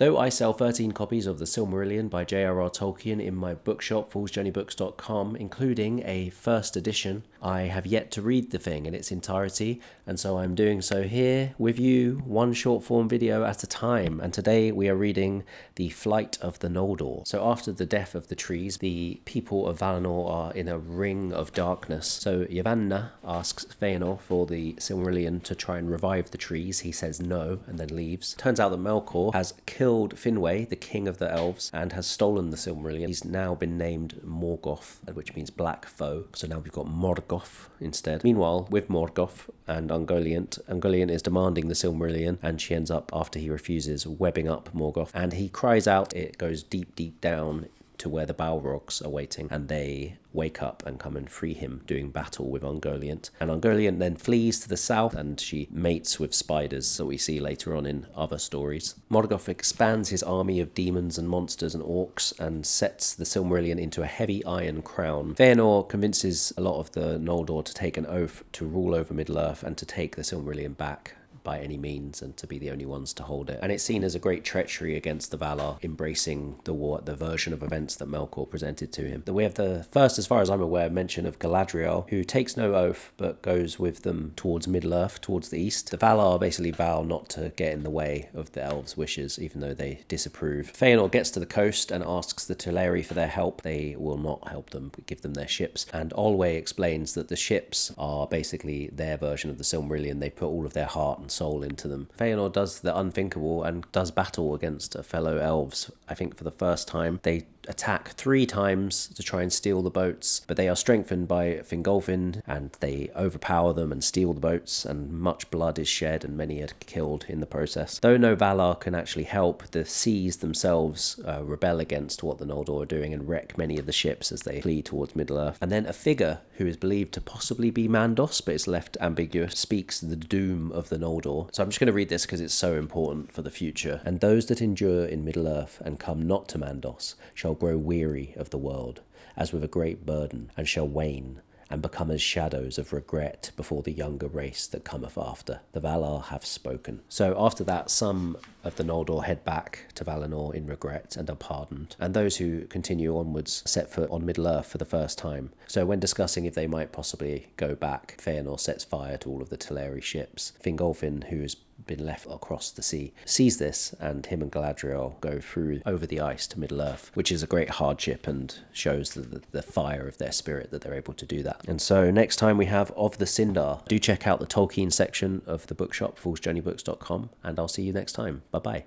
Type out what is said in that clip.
Though I sell 13 copies of the Silmarillion by J R R Tolkien in my bookshop, foolsjourneybooks.com, including a first edition, I have yet to read the thing in its entirety, and so I'm doing so here with you, one short form video at a time. And today we are reading The Flight of the Noldor. So after the death of the trees, the people of Valinor are in a ring of darkness. So Yavanna asks Fëanor for the Silmarillion to try and revive the trees. He says no and then leaves. Turns out that Melkor has killed Finwë, the king of the elves, and has stolen the Silmarillion. He's now been named Morgoth, which means black foe. So now we've got Morgoth instead. Meanwhile, with Morgoth and Ungoliant is demanding the Silmarillion, and she ends up, after he refuses, webbing up Morgoth. And he cries out. It goes deep, deep down to where the Balrogs are waiting, and they wake up and come and free him, doing battle with Ungoliant. And Ungoliant then flees to the south, and she mates with spiders that we see later on in other stories. Morgoth expands his army of demons and monsters and orcs and sets the Silmarillion into a heavy iron crown. Fëanor convinces a lot of the Noldor to take an oath to rule over Middle-earth and to take the Silmarillion back by any means, and to be the only ones to hold it. And it's seen as a great treachery against the Valar, embracing the version of events that Melkor presented to him. We have the first, as far as I'm aware, mention of Galadriel, who takes no oath but goes with them towards Middle-earth, towards the east. The Valar basically vow not to get in the way of the elves' wishes, even though they disapprove. Fëanor gets to the coast and asks the Teleri for their help. They will not help them, but give them their ships. And Olwe explains that the ships are basically their version of the Silmarillion. They put all of their heart and soul into them. Fëanor does the unthinkable and does battle against fellow elves. I think for the first time, they attack 3 times to try and steal the boats, but they are strengthened by Fingolfin, and they overpower them and steal the boats, and much blood is shed and many are killed in the process. Though no Valar can actually help, the seas themselves rebel against what the Noldor are doing and wreck many of the ships as they flee towards Middle-earth. And then a figure who is believed to possibly be Mandos, but it's left ambiguous, speaks the doom of the Noldor. So I'm just going to read this because it's so important for the future. And those that endure in Middle-earth and come not to Mandos shall grow weary of the world, as with a great burden, and shall wane, and become as shadows of regret before the younger race that cometh after. The Valar have spoken. So after that, some of the Noldor head back to Valinor in regret and are pardoned, and those who continue onwards set foot on Middle-earth for the first time. So when discussing if they might possibly go back, Fëanor sets fire to all of the Teleri ships. Fingolfin, who has been left across the sea, sees this, and him and Galadriel go through over the ice to Middle-earth, which is a great hardship and shows the fire of their spirit that they're able to do that. And so next time we have Of the Sindar. Do check out the Tolkien section of the bookshop, foolsjourneybooks.com, and I'll see you next time. Bye-bye.